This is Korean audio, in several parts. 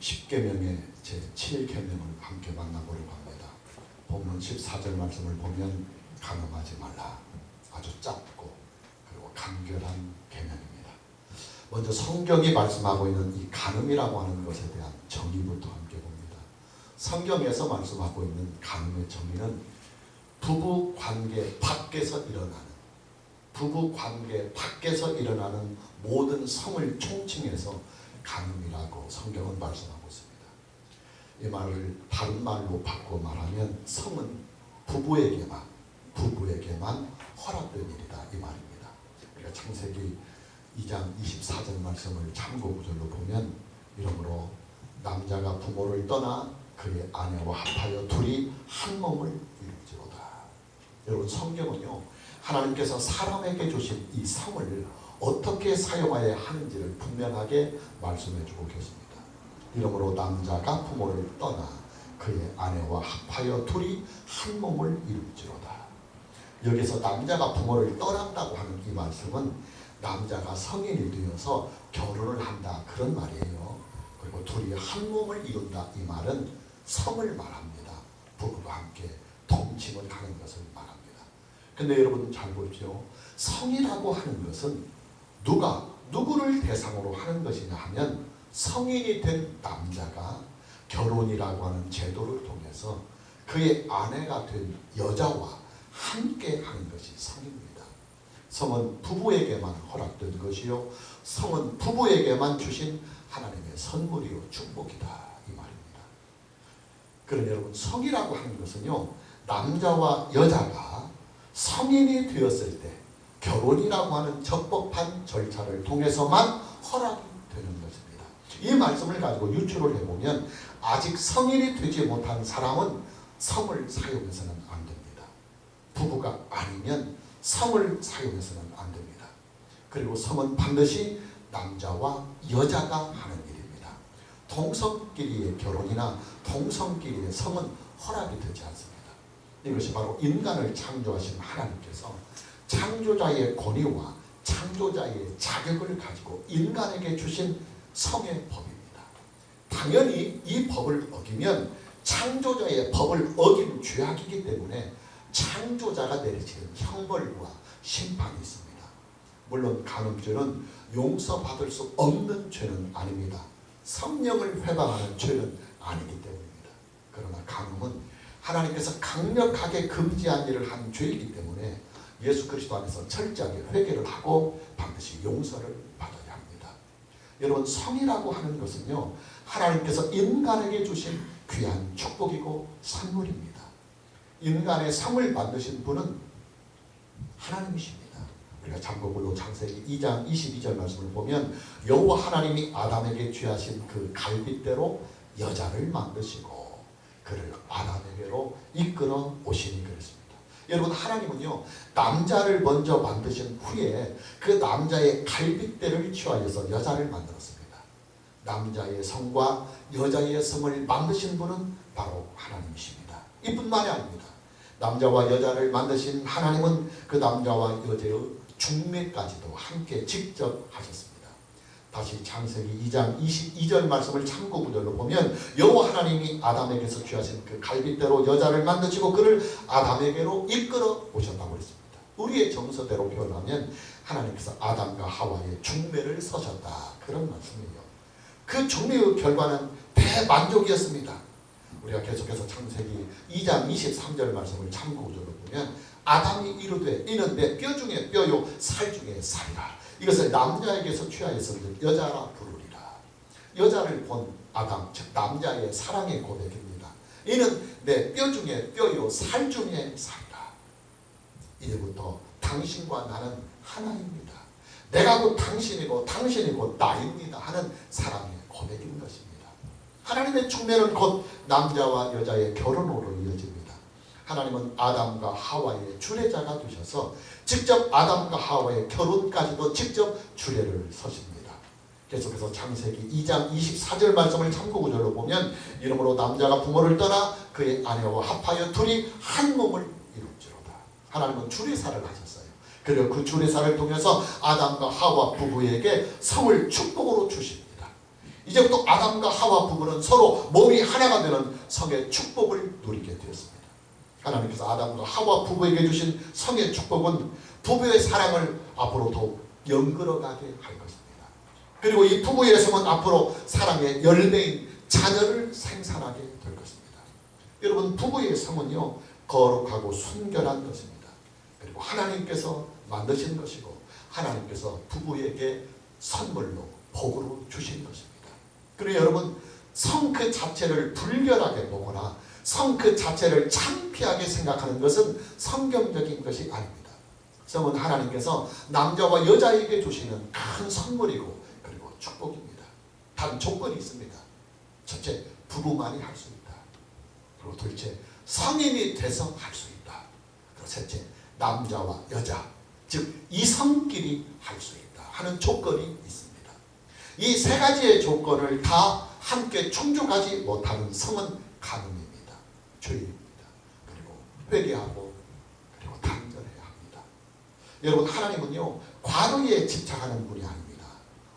10계명의 제7계명을 함께 만나보려고 합니다. 본문 14절 말씀을 보면 간음하지 말라. 아주 짧고 그리고 간결한 계명입니다. 먼저 성경이 말씀하고 있는 이 간음이라고 하는 것에 대한 정의부터 함께 봅니다. 성경에서 말씀하고 있는 간음의 정의는 부부 관계 밖에서 일어나는 모든 성을 총칭해서 간음이라고 성경은 말씀하고 있습니다. 이 말을 다른 말로 바꾸어 말하면 성은 부부에게만 허락된 일이다 이 말입니다. 그러니까 창세기 2장 24절 말씀을 참고 구절로 보면 이러므로 남자가 부모를 떠나 그의 아내와 합하여 둘이 한 몸을 이룰지로다. 여러분 성경은요 하나님께서 사람에게 주신 이 성을 어떻게 사용해야 하는지를 분명하게 말씀해주고 계십니다. 이러므로 남자가 부모를 떠나 그의 아내와 합하여 둘이 한 몸을 이룰지로다. 여기서 남자가 부모를 떠난다고 하는 이 말씀은 남자가 성인이 되어서 결혼을 한다 그런 말이에요. 그리고 둘이 한 몸을 이룬다 이 말은 성을 말합니다. 부부가 함께 동침을 하는 것을 말합니다. 근데 여러분 잘 보십시오. 성이라고 하는 것은 누구를 대상으로 하는 것이냐 하면 성인이 된 남자가 결혼이라고 하는 제도를 통해서 그의 아내가 된 여자와 함께 하는 것이 성입니다. 성은 부부에게만 허락된 것이요 성은 부부에게만 주신 하나님의 선물이요 축복이다 이 말입니다. 그러나 여러분 성이라고 하는 것은요 남자와 여자가 성인이 되었을 때 결혼이라고 하는 적법한 절차를 통해서만 허락이 되는 것입니다. 이 말씀을 가지고 유추를 해보면 아직 성인이 되지 못한 사람은 성을 사용해서는 안 됩니다. 부부가 아니면 성을 사용해서는 안 됩니다. 그리고 성은 반드시 남자와 여자가 하는 일입니다. 동성끼리의 결혼이나 동성끼리의 성은 허락이 되지 않습니다. 이것이 바로 인간을 창조하신 하나님께서 창조자의 권위와 창조자의 자격을 가지고 인간에게 주신 성의 법입니다. 당연히 이 법을 어기면 창조자의 법을 어긴 죄악이기 때문에 창조자가 내리치는 형벌과 심판이 있습니다. 물론 간음죄는 용서받을 수 없는 죄는 아닙니다. 성령을 회방하는 죄는 아니기 때문입니다. 그러나 간음은 하나님께서 강력하게 금지한 일을 한 죄이기 때문에 예수 그리스도 안에서 철저하게 회개를 하고 반드시 용서를 받아야 합니다. 여러분 성이라고 하는 것은요 하나님께서 인간에게 주신 귀한 축복이고 선물입니다. 인간의 성을 만드신 분은 하나님이십니다. 우리가 참고글로 창세기 2장 22절 말씀을 보면 여호와 하나님이 아담에게 취하신 그 갈빗대로 여자를 만드시고 그를 아담에게로 이끌어 오시니 그랬습니다. 여러분 하나님은요 남자를 먼저 만드신 후에 그 남자의 갈빗대를 취하여서 여자를 만들었습니다. 남자의 성과 여자의 성을 만드신 분은 바로 하나님이십니다. 이뿐만이 아닙니다. 남자와 여자를 만드신 하나님은 그 남자와 여자의 중매까지도 함께 직접 하셨습니다. 다시 창세기 2장 22절 말씀을 참고 구절로 보면 여호와 하나님이 아담에게서 취하신 그 갈빗대로 여자를 만드시고 그를 아담에게로 이끌어 오셨다고 했습니다. 우리의 정서대로 표현하면 하나님께서 아담과 하와의 중매를 서셨다 그런 말씀이에요. 그 중매의 결과는 대만족이었습니다. 우리가 계속해서 창세기 2장 23절 말씀을 참고 구절로 보면 아담이 이르되 이는 내 뼈 중에 뼈요 살 중에 살이라. 이것을 남자에게서 취하여서 여자라 부르리라. 여자를 본 아담 즉 남자의 사랑의 고백입니다. 이는 내 뼈 중에 뼈요 살 중에 살이라. 이제부터 당신과 나는 하나입니다. 내가 곧 당신이고 당신이 곧 나입니다 하는 사랑의 고백인 것입니다. 하나님의 충매는 곧 남자와 여자의 결혼으로 이어집니다. 하나님은 아담과 하와의 주례자가 되셔서 직접 아담과 하와의 결혼까지도 직접 주례를 서십니다. 계속해서 창세기 2장 24절 말씀을 참고 구절로 보면 이러므로 남자가 부모를 떠나 그의 아내와 합하여 둘이 한 몸을 이룰지로다. 하나님은 주례사를 하셨어요. 그리고 그 주례사를 통해서 아담과 하와 부부에게 성을 축복으로 주십니다. 이제부터 아담과 하와 부부는 서로 몸이 하나가 되는 성의 축복을 누리게 되었습니다. 하나님께서 아담과 하와 부부에게 주신 성의 축복은 부부의 사랑을 앞으로 더욱 연결어가게 할 것입니다. 그리고 이 부부의 성은 앞으로 사랑의 열매인 자녀를 생산하게 될 것입니다. 여러분, 부부의 성은요, 거룩하고 순결한 것입니다. 그리고 하나님께서 만드신 것이고 하나님께서 부부에게 선물로 복으로 주신 것입니다. 그리고 여러분, 성 그 자체를 불결하게 보거나 성 그 자체를 창피하게 생각하는 것은 성경적인 것이 아닙니다. 성은 하나님께서 남자와 여자에게 주시는 큰 선물이고 그리고 축복입니다. 단 조건이 있습니다. 첫째, 부부만이 할 수 있다. 그리고 둘째, 성인이 돼서 할 수 있다. 그리고 셋째, 남자와 여자, 즉 이성끼리 할 수 있다 하는 조건이 있습니다. 이 세 가지의 조건을 다 함께 충족하지 못하는 성은 간음입니다. 죄입니다. 그리고 회개하고 그리고 단절해야 합니다. 여러분, 하나님은요, 과거에 집착하는 분이 아닙니다.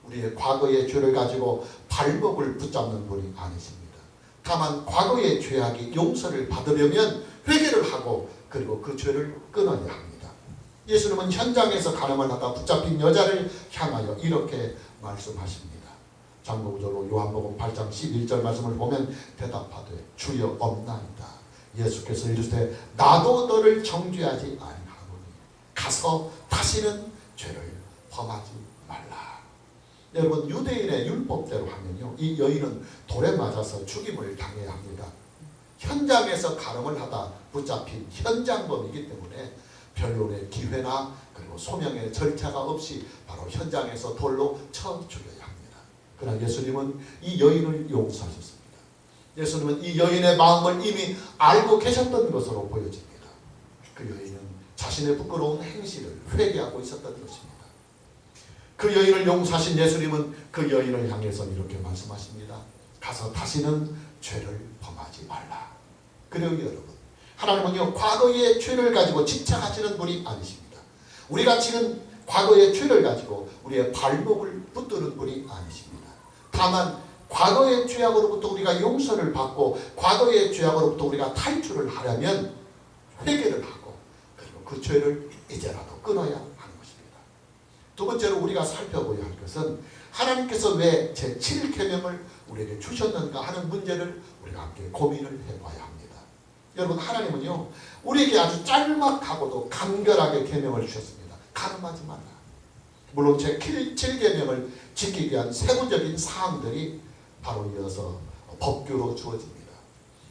우리의 과거의 죄를 가지고 발목을 붙잡는 분이 아니십니다. 다만 과거의 죄악이 용서를 받으려면 회개를 하고 그리고 그 죄를 끊어야 합니다. 예수님은 현장에서 간음을 하다 붙잡힌 여자를 향하여 이렇게 말씀하십니다. 장로구절로 요한복음 8장 11절 말씀을 보면 대답하되 주여 없나이다. 예수께서 이르시되 나도 너를 정죄하지 아니하노니 가서 다시는 죄를 범하지 말라. 여러분, 유대인의 율법대로 하면요, 이 여인은 돌에 맞아서 죽임을 당해야 합니다. 현장에서 간음을 하다 붙잡힌 현장범이기 때문에 변론의 기회나 그리고 소명의 절차가 없이 바로 현장에서 돌로 쳐 죽여야 합니다. 그러나 예수님은 이 여인을 용서하셨습니다. 예수님은 이 여인의 마음을 이미 알고 계셨던 것으로 보여집니다. 그 여인은 자신의 부끄러운 행실을 회개하고 있었던 것입니다. 그 여인을 용서하신 예수님은 그 여인을 향해서 이렇게 말씀하십니다. 가서 다시는 죄를 범하지 말라. 그리고 여러분, 하나님은요, 과거의 죄를 가지고 집착하시는 분이 아니십니다. 우리가 지금 과거의 죄를 가지고 우리의 발목을 붙드는 분이 아니십니다. 다만 과거의 죄악으로부터 우리가 용서를 받고 과거의 죄악으로부터 우리가 탈출을 하려면 회개를 하고 그리고 그 죄를 이제라도 끊어야 하는 것입니다. 두 번째로 우리가 살펴봐야 할 것은 하나님께서 왜 제7계명을 우리에게 주셨는가 하는 문제를 우리가 함께 고민을 해봐야 합니다. 여러분, 하나님은요, 우리에게 아주 짤막하고도 간결하게 계명을 주셨습니다. 간음하지 말라. 물론 제7계명을 지키기 위한 세부적인 사항들이 바로 이어서 법규로 주어집니다.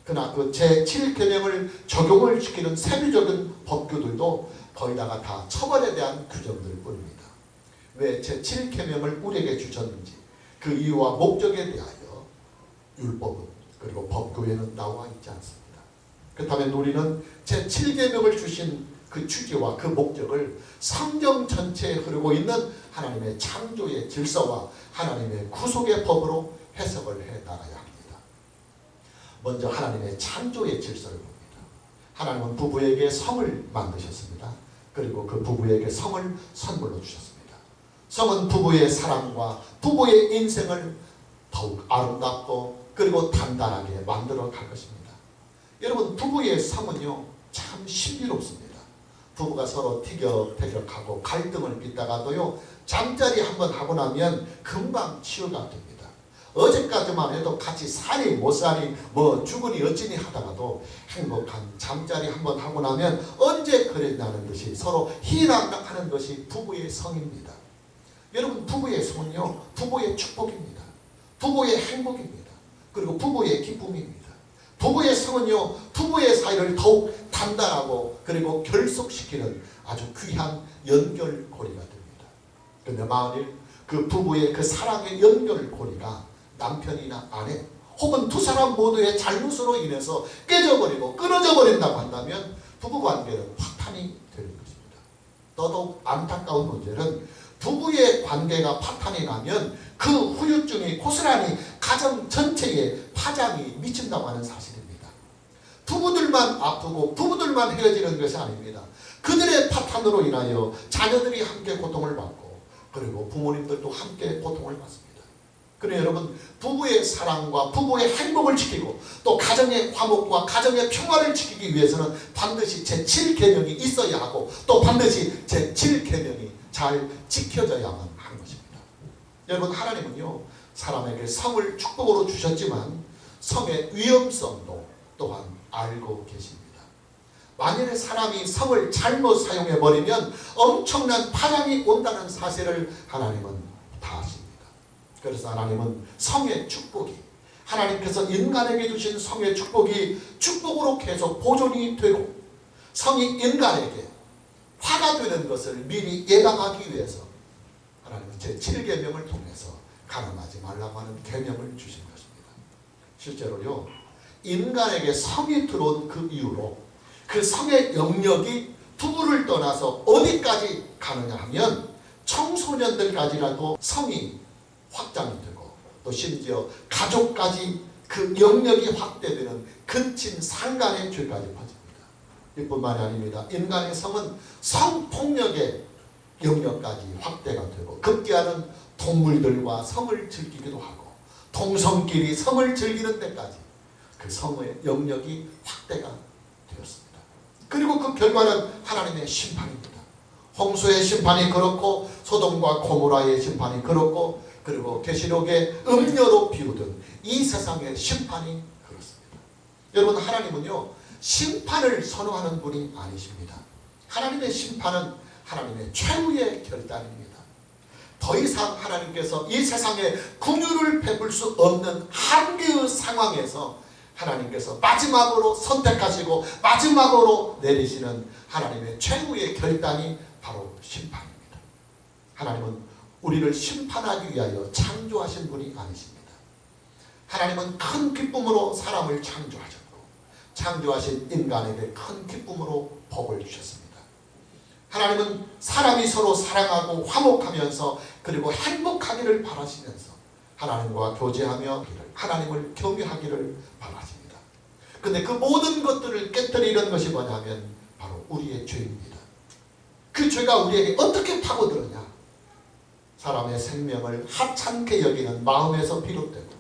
그러나 그 제7계명을 적용을 시키는 세부적인 법규들도 거의 다 처벌에 대한 규정들 뿐입니다. 왜 제7계명을 우리에게 주셨는지 그 이유와 목적에 대하여 율법은 그리고 법규에는 나와 있지 않습니다. 그렇다면 우리는 제7계명을 주신 그 취지와 그 목적을 성경 전체에 흐르고 있는 하나님의 창조의 질서와 하나님의 구속의 법으로 해석을 해 나가야 합니다. 먼저 하나님의 창조의 질서를 봅니다. 하나님은 부부에게 성을 만드셨습니다. 그리고 그 부부에게 성을 선물로 주셨습니다. 성은 부부의 사랑과 부부의 인생을 더욱 아름답고 그리고 단단하게 만들어 갈 것입니다. 여러분, 부부의 성은요, 참 신비롭습니다. 부부가 서로 티격태격하고 갈등을 빚다가도요, 잠자리 한번 하고 나면 금방 치유가 됩니다. 어제까지만 해도 같이 사니 못 사니 뭐 죽으니 어찌니 하다가도 행복한 잠자리 한번 하고 나면 언제 그랬냐는 듯이 서로 희락하는 것이 부부의 성입니다. 여러분, 부부의 성은요, 부부의 축복입니다. 부부의 행복입니다. 그리고 부부의 기쁨입니다. 부부의 성은요, 부부의 사이를 더욱 단단하고 그리고 결속시키는 아주 귀한 연결고리가 됩니다. 그런데 만일 그 부부의 그 사랑의 연결고리가 남편이나 아내 혹은 두 사람 모두의 잘못으로 인해서 깨져버리고 끊어져 버린다고 한다면 부부관계는 파탄이 되는 것입니다. 더더욱 안타까운 문제는 부부의 관계가 파탄이 나면 그 후유증이 고스란히 가정 전체에 파장이 미친다고 하는 사실입니다. 부부들만 아프고 부부들만 헤어지는 것이 아닙니다. 그들의 파탄으로 인하여 자녀들이 함께 고통을 받고 그리고 부모님들도 함께 고통을 받습니다. 그래 여러분, 부부의 사랑과 부부의 행복을 지키고 또 가정의 화목과 가정의 평화를 지키기 위해서는 반드시 제7계명이 있어야 하고 또 반드시 제7계명이 잘 지켜져야만 하는 것입니다. 여러분, 하나님은요 사람에게 성을 축복으로 주셨지만 성의 위험성도 또한 알고 계십니다. 만일에 사람이 성을 잘못 사용해버리면 엄청난 파장이 온다는 사실을 하나님은 다 아십니다. 그래서 하나님은 성의 축복이, 하나님께서 인간에게 주신 성의 축복이 축복으로 계속 보존이 되고 성이 인간에게 화가 되는 것을 미리 예방하기 위해서 하나님은 제7계명을 통해서 가늠하지 말라고 하는 계명을 주신 것입니다. 실제로요, 인간에게 성이 들어온 그 이후로 그 성의 영역이 부부를 떠나서 어디까지 가느냐 하면 청소년들까지라도 성이 확장이 되고 또 심지어 가족까지 그 영역이 확대되는 근친 상간의 죄까지 퍼집니다. 이뿐만이 아닙니다. 인간의 성은 성폭력의 영역까지 확대가 되고 급기야는 동물들과 성을 즐기기도 하고 동성끼리 성을 즐기는 데까지 그 성의 영역이 확대가 되었습니다. 그리고 그 결과는 하나님의 심판입니다. 홍수의 심판이 그렇고 소돔과 고모라의 심판이 그렇고 그리고 계시록의 음녀로 비우던 이 세상의 심판이 그렇습니다. 여러분, 하나님은요 심판을 선호하는 분이 아니십니다. 하나님의 심판은 하나님의 최후의 결단입니다. 더 이상 하나님께서 이 세상에 긍휼을 베풀 수 없는 한계의 상황에서 하나님께서 마지막으로 선택하시고 마지막으로 내리시는 하나님의 최후의 결단이 바로 심판입니다. 하나님은 우리를 심판하기 위하여 창조하신 분이 아니십니다. 하나님은 큰 기쁨으로 사람을 창조하셨고 창조하신 인간에게 큰 기쁨으로 복을 주셨습니다. 하나님은 사람이 서로 사랑하고 화목하면서 그리고 행복하기를 바라시면서 하나님과 교제하며 하나님을 경외하기를 바라십니다. 그런데 그 모든 것들을 깨뜨리는 것이 뭐냐면 바로 우리의 죄입니다. 그 죄가 우리에게 어떻게 파고들었냐? 사람의 생명을 하찮게 여기는 마음에서 비롯되고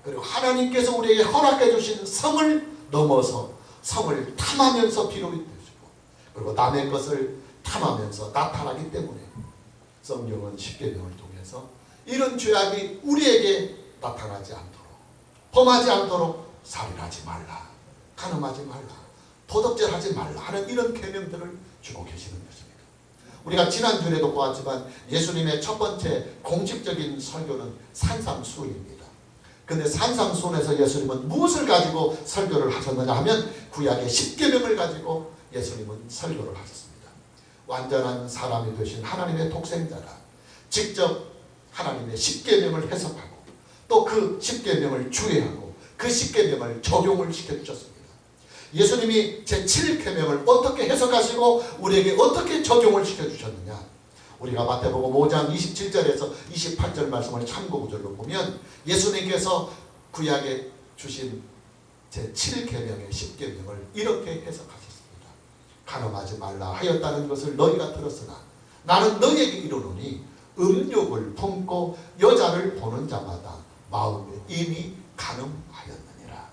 그리고 하나님께서 우리에게 허락해 주신 성을 넘어서 성을 탐하면서 비롯되시고 그리고 남의 것을 탐하면서 나타나기 때문에 성경은 십계명을 통해서 이런 죄악이 우리에게 나타나지 않도록 범하지 않도록 살인하지 말라, 간음하지 말라, 도덕질하지 말라 하는 이런 계명들을 주고 계시는 것입니다. 우리가 지난주에도 보았지만 예수님의 첫 번째 공식적인 설교는 산상수훈입니다. 그런데 산상수훈에서 예수님은 무엇을 가지고 설교를 하셨느냐 하면 구약의 십계명을 가지고 예수님은 설교를 하셨습니다. 완전한 사람이 되신 하나님의 독생자가 직접 하나님의 십계명을 해석하고 또 그 십계명을 주의하고 그 십계명을 적용을 시켜주셨습니다. 예수님이 제7계명을 어떻게 해석하시고 우리에게 어떻게 적용을 시켜주셨느냐, 우리가 마태복음 5장 27절에서 28절 말씀을 참고구절로 보면 예수님께서 구약에 주신 제7계명의 10계명을 이렇게 해석하셨습니다. 간음하지 말라 하였다는 것을 너희가 들었으나 나는 너희에게 이르노니 음욕을 품고 여자를 보는 자마다 마음에 이미 간음하였느니라.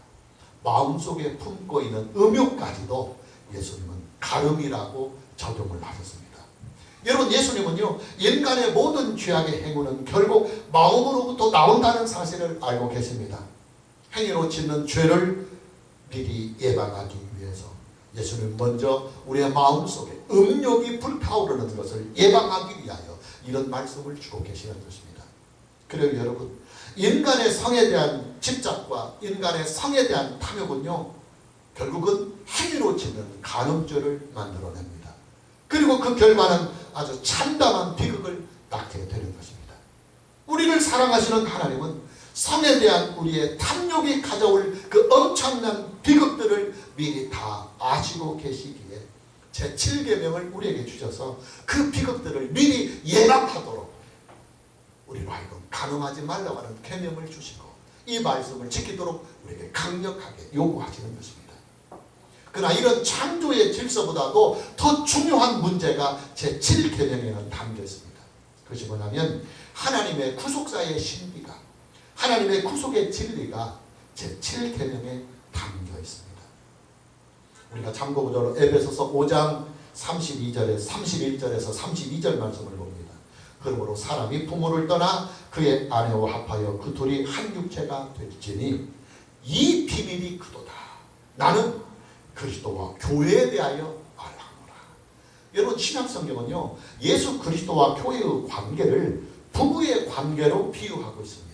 마음속에 품고 있는 음욕까지도 예수님은 간음이라고 적용을 하셨습니다. 여러분, 예수님은요 인간의 모든 죄악의 행위는 결국 마음으로부터 나온다는 사실을 알고 계십니다. 행위로 짓는 죄를 미리 예방하기 위해서 예수님 먼저 우리의 마음속에 음욕이 불타오르는 것을 예방하기 위하여 이런 말씀을 주고 계시는 것입니다. 그래요 여러분, 인간의 성에 대한 집착과 인간의 성에 대한 탐욕은요 결국은 행위로 짓는 간음죄를 만들어냅니다. 그리고 그 결과는 아주 참담한 비극을 낳게 되는 것입니다. 우리를 사랑하시는 하나님은 성에 대한 우리의 탐욕이 가져올 그 엄청난 비극들을 미리 다 아시고 계시기에 제7계명을 우리에게 주셔서 그 비극들을 미리 예방하도록 우리로 하여금 간음하지 말라고 하는 계명을 주시고 이 말씀을 지키도록 우리에게 강력하게 요구하시는 것입니다. 그러나 이런 창조의 질서보다도 더 중요한 문제가 제7계명에는 담겨 있습니다. 그것이 뭐냐면 하나님의 구속사의 신비가 하나님의 구속의 진리가 제7계명에 담겨 있습니다. 우리가 참고구절로 에베소서 5장 31절에서 32절 말씀을 봅니다. 그러므로 사람이 부모를 떠나 그의 아내와 합하여 그 둘이 한 육체가 될지니 이 비밀이 그도다. 나는 그리스도와 교회에 대하여 말하노라. 여러분, 신약성경은요, 예수 그리스도와 교회의 관계를 부부의 관계로 비유하고 있습니다.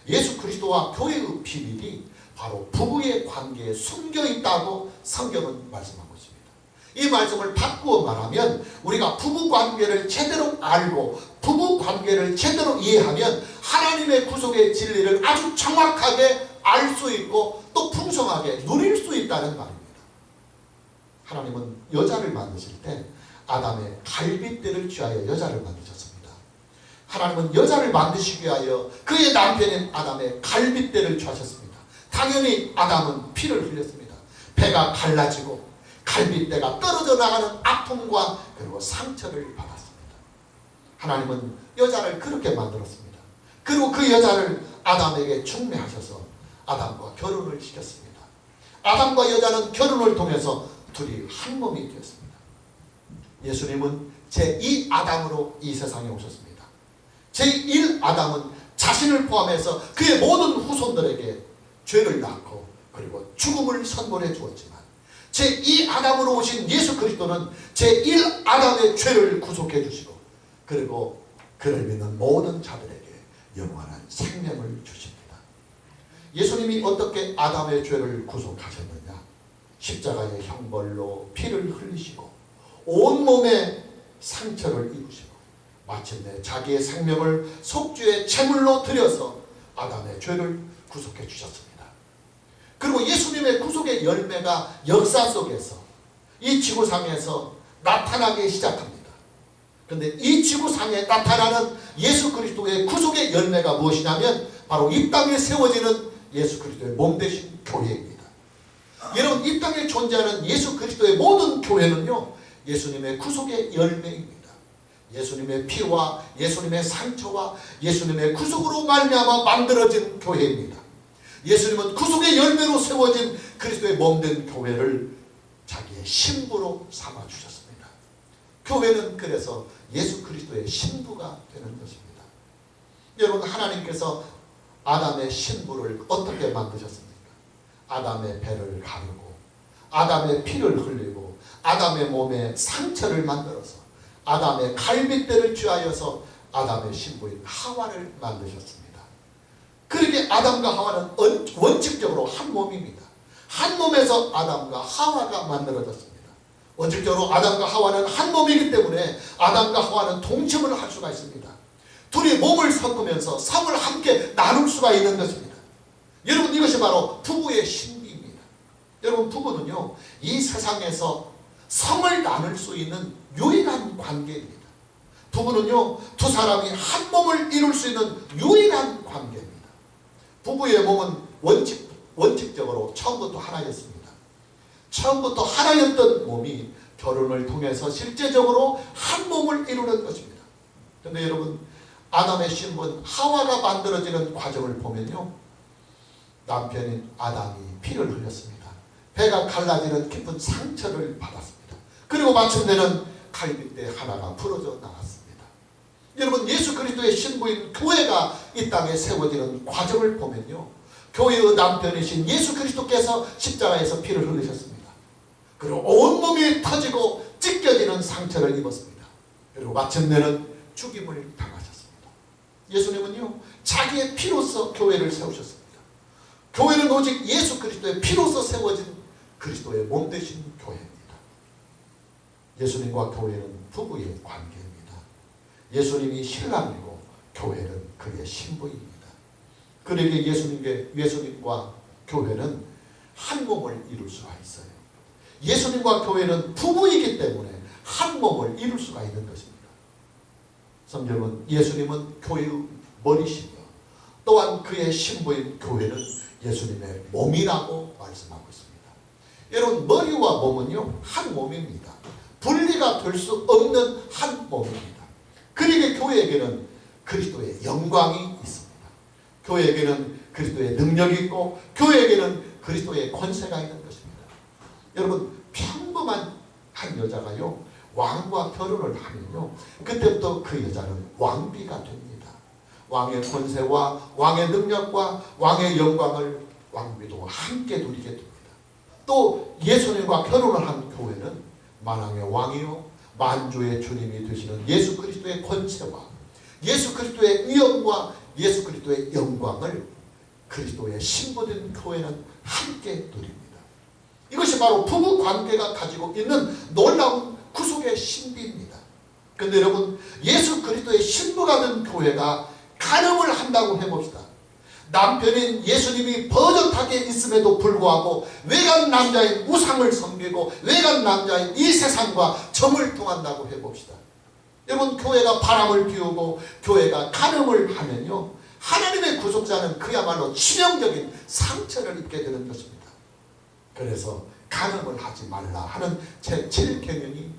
예수 그리스도와 교회의 비밀이 바로 부부의 관계에 숨겨 있다고 성경은 말씀하고 있습니다. 이 말씀을 바꾸어 말하면 우리가 부부 관계를 제대로 알고 부부 관계를 제대로 이해하면 하나님의 구속의 진리를 아주 정확하게 알 수 있고 또 풍성하게 누릴 수 있다는 말입니다. 하나님은 여자를 만드실 때 아담의 갈빗대를 취하여 여자를 만드셨습니다. 하나님은 여자를 만드시기 위하여 그의 남편인 아담의 갈빗대를 취하셨습니다. 당연히 아담은 피를 흘렸습니다. 배가 갈라지고 갈빗대가 떨어져 나가는 아픔과 그리고 상처를 받았습니다. 하나님은 여자를 그렇게 만들었습니다. 그리고 그 여자를 아담에게 중매하셔서 아담과 결혼을 시켰습니다. 아담과 여자는 결혼을 통해서 둘이 한 몸이 되었습니다. 예수님은 제2 아담으로 이 세상에 오셨습니다. 제1 아담은 자신을 포함해서 그의 모든 후손들에게 죄를 낳고 그리고 죽음을 선고해 주었지만 제2 아담으로 오신 예수 그리스도는 제1 아담의 죄를 구속해 주시고 그리고 그를 믿는 모든 자들에게 영원한 생명을 주십니다. 예수님이 어떻게 아담의 죄를 구속하셨느냐? 십자가의 형벌로 피를 흘리시고 온몸에 상처를 입으시고 마침내 자기의 생명을 속죄의 제물로 드려서 아담의 죄를 구속해 주셨습니다. 그리고 예수님의 구속의 열매가 역사 속에서 이 지구상에서 나타나기 시작합니다. 그런데 이 지구상에 나타나는 예수 그리스도의 구속의 열매가 무엇이냐면 바로 이 땅에 세워지는 예수 그리스도의 몸 되신 교회입니다. 여러분, 이 땅에 존재하는 예수 그리스도의 모든 교회는요, 예수님의 구속의 열매입니다. 예수님의 피와 예수님의 상처와 예수님의 구속으로 말미암아 만들어진 교회입니다. 예수님은 구속의 열매로 세워진 그리스도의 몸된 교회를 자기의 신부로 삼아주셨습니다. 교회는 그래서 예수 그리스도의 신부가 되는 것입니다. 여러분, 하나님께서 아담의 신부를 어떻게 만드셨습니까? 아담의 배를 가르고 아담의 피를 흘리고 아담의 몸에 상처를 만들어서 아담의 갈빗대를 취하여서 아담의 신부인 하와를 만드셨습니다. 그렇게 아담과 하와는 원칙적으로 한 몸입니다. 한 몸에서 아담과 하와가 만들어졌습니다. 원칙적으로 아담과 하와는 한 몸이기 때문에 아담과 하와는 동침을 할 수가 있습니다. 둘이 몸을 섞으면서 성을 함께 나눌 수가 있는 것입니다. 여러분, 이것이 바로 부부의 신비입니다. 여러분, 부부는요, 이 세상에서 성을 나눌 수 있는 유일한 관계입니다. 부부는요, 두 사람이 한 몸을 이룰 수 있는 유일한 관계입니다. 부부의 몸은 원칙적으로 처음부터 하나였습니다. 처음부터 하나였던 몸이 결혼을 통해서 실제적으로 한 몸을 이루는 것입니다. 그런데 여러분, 아담의 신분 하와가 만들어지는 과정을 보면요, 남편인 아담이 피를 흘렸습니다. 배가 갈라지는 깊은 상처를 받았습니다. 그리고 마침내는 갈빗대 하나가 부러져 나갔습니다. 여러분, 예수 그리스도의 신부인 교회가 이 땅에 세워지는 과정을 보면요, 교회의 남편이신 예수 그리스도께서 십자가에서 피를 흘리셨습니다. 그리고 온몸이 터지고 찢겨지는 상처를 입었습니다. 그리고 마침내는 죽임을 당하셨습니다. 예수님은요, 자기의 피로서 교회를 세우셨습니다. 교회는 오직 예수 그리스도의 피로서 세워진 그리스도의 몸 되신 교회입니다. 예수님과 교회는 부부의 관계입니다. 예수님이 신랑이고 교회는 그의 신부입니다. 그러기에 예수님과 교회는 한 몸을 이룰 수가 있어요. 예수님과 교회는 부부이기 때문에 한 몸을 이룰 수가 있는 것입니다. 성경은 예수님은 교회의 머리시며 또한 그의 신부인 교회는 예수님의 몸이라고 말씀하고 있습니다. 여러분, 머리와 몸은요, 한 몸입니다. 분리가 될 수 없는 한 몸입니다. 그러기에 교회에게는 그리스도의 영광이 있습니다. 교회에게는 그리스도의 능력이 있고 교회에게는 그리스도의 권세가 있는 것입니다. 여러분, 평범한 한 여자가요 왕과 결혼을 하면요 그때부터 그 여자는 왕비가 됩니다. 왕의 권세와 왕의 능력과 왕의 영광을 왕비도 함께 누리게 됩니다. 또 예수님과 결혼을 한 교회는 만왕의 왕이요 만주의 주님이 되시는 예수 그리스도의 권세와 예수 그리스도의 위엄과 예수 그리스도의 영광을 그리스도의 신부된 교회는 함께 누립니다. 이것이 바로 부부 관계가 가지고 있는 놀라운 구속의 신비입니다. 그런데 여러분, 예수 그리스도의 신부가 된 교회가 간음을 한다고 해봅시다. 남편인 예수님이 버젓하게 있음에도 불구하고 외간 남자인 우상을 섬기고 외간 남자인 이 세상과 점을 통한다고 해봅시다. 여러분, 교회가 바람을 피우고 교회가 간음을 하면요 하나님의 구속자는 그야말로 치명적인 상처를 입게 되는 것입니다. 그래서 간음을 하지 말라 하는 제7계명이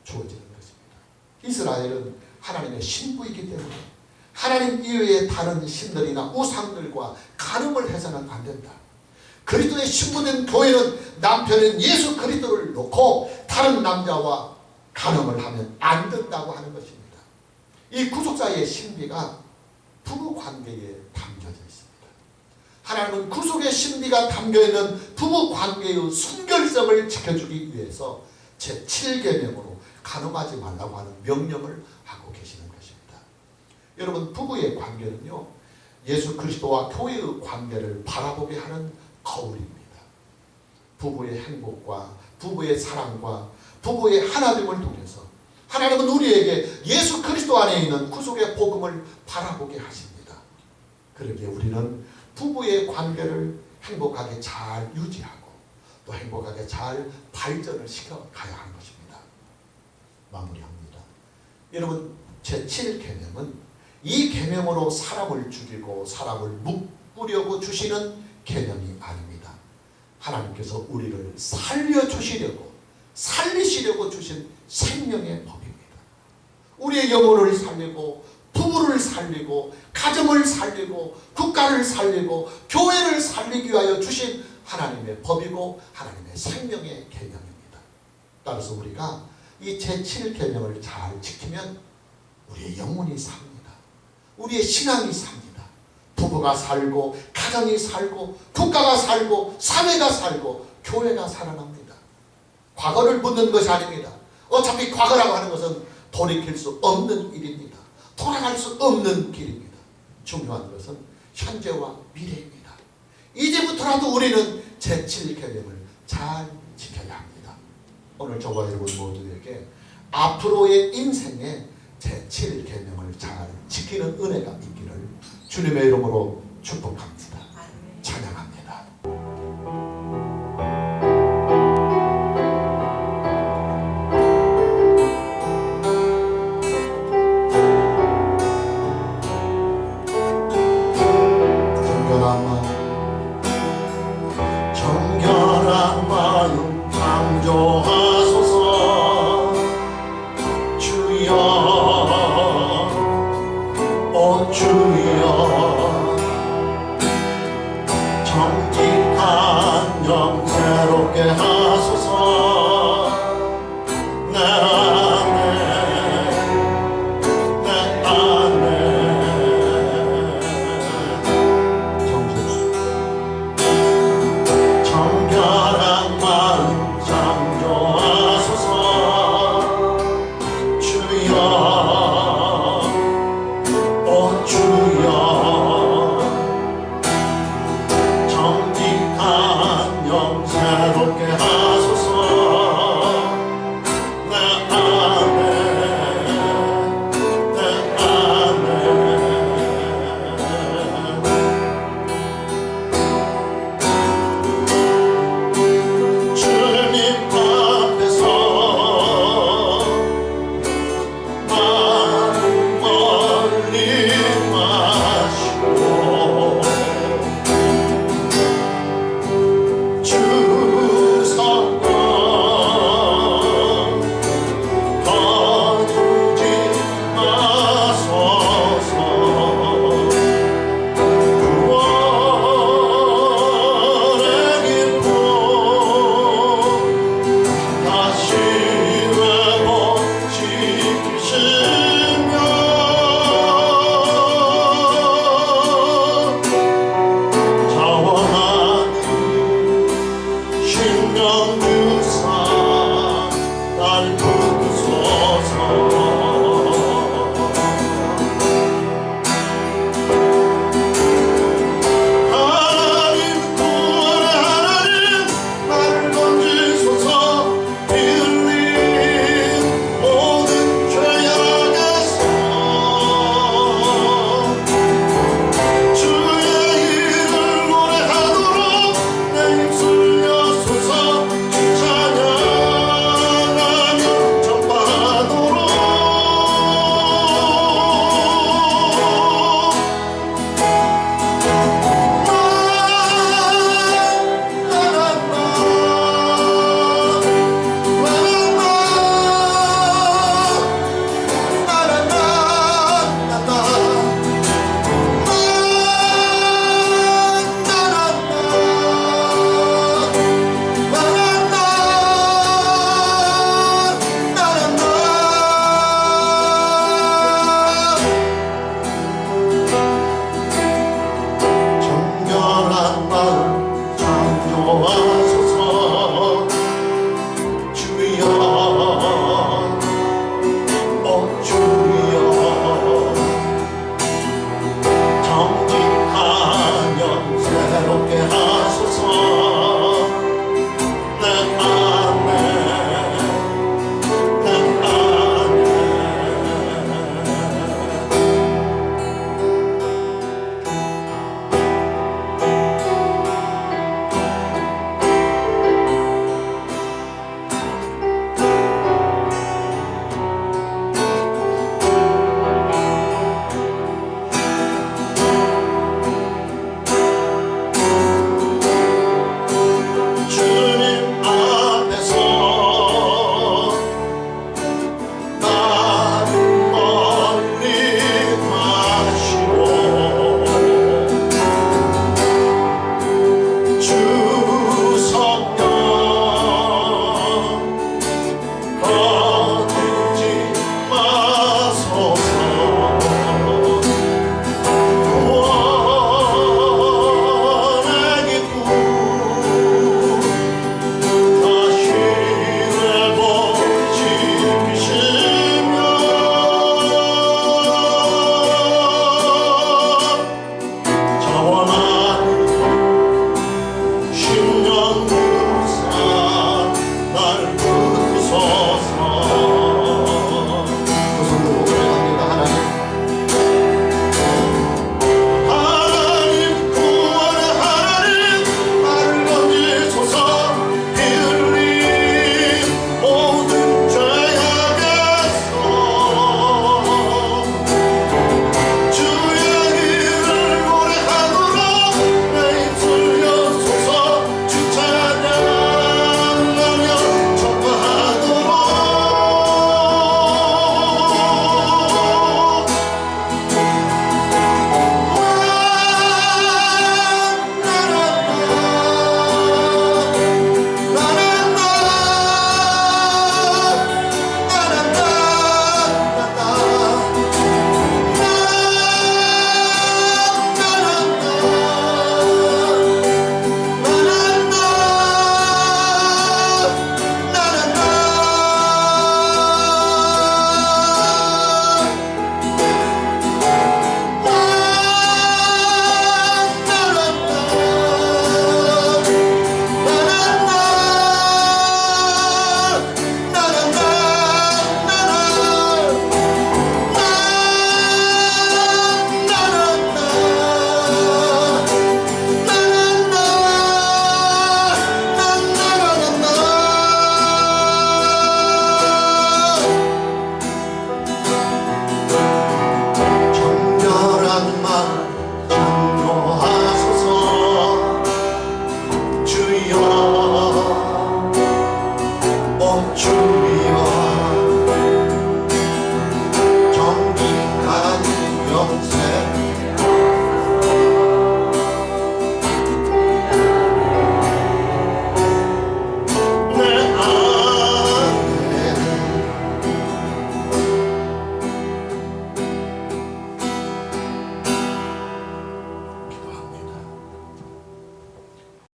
주어지는 것입니다. 이스라엘은 하나님의 신부이기 때문에 하나님 이외의 다른 신들이나 우상들과 간음을 해서는 안 된다. 그리스도의 신부된 교회는 남편인 예수 그리스도를 놓고 다른 남자와 간음을 하면 안 된다고 하는 것입니다. 이 구속자의 신비가 부부 관계에 담겨져 있습니다. 하나님은 구속의 신비가 담겨있는 부부 관계의 순결성을 지켜주기 위해서 제7계명으로 간음하지 말라고 하는 명령을 하고 계시는 것입니다. 여러분, 부부의 관계는요 예수 그리스도와 교회의 관계를 바라보게 하는 거울입니다. 부부의 행복과 부부의 사랑과 부부의 하나됨을 통해서 하나님은 우리에게 예수 그리스도 안에 있는 구속의 복음을 바라보게 하십니다. 그러기에 우리는 부부의 관계를 행복하게 잘 유지하고 또 행복하게 잘 발전을 시켜가야 하는 것입니다. 마무리합니다. 여러분, 제7계명은 이 계명으로 사람을 죽이고 사람을 묶으려고 주시는 계명이 아닙니다. 하나님께서 우리를 살려주시려고 살리시려고 주신 생명의 법입니다. 우리의 영혼을 살리고 부부를 살리고 가정을 살리고 국가를 살리고 교회를 살리기 위하여 주신 하나님의 법이고 하나님의 생명의 계명입니다. 따라서 우리가 이 제7계명을 잘 지키면 우리의 영혼이 삽니다. 우리의 신앙이 삽니다. 부부가 살고 가정이 살고 국가가 살고 사회가 살고 교회가 살아납니다. 과거를 묻는 것이 아닙니다. 어차피 과거라고 하는 것은 돌이킬 수 없는 일입니다. 돌아갈 수 없는 길입니다. 중요한 것은 현재와 미래입니다. 이제부터라도 우리는 제7계명을 잘 지켜야 합니다. 오늘 저와 여러분 모두에게 앞으로의 인생에 제7계명을 잘 지키는 은혜가 있기를 주님의 이름으로 축복합니다. 찬양합니다. 정결한 마음 강조하소서. 주여 오 주여 정직한 영 새롭게 하소서.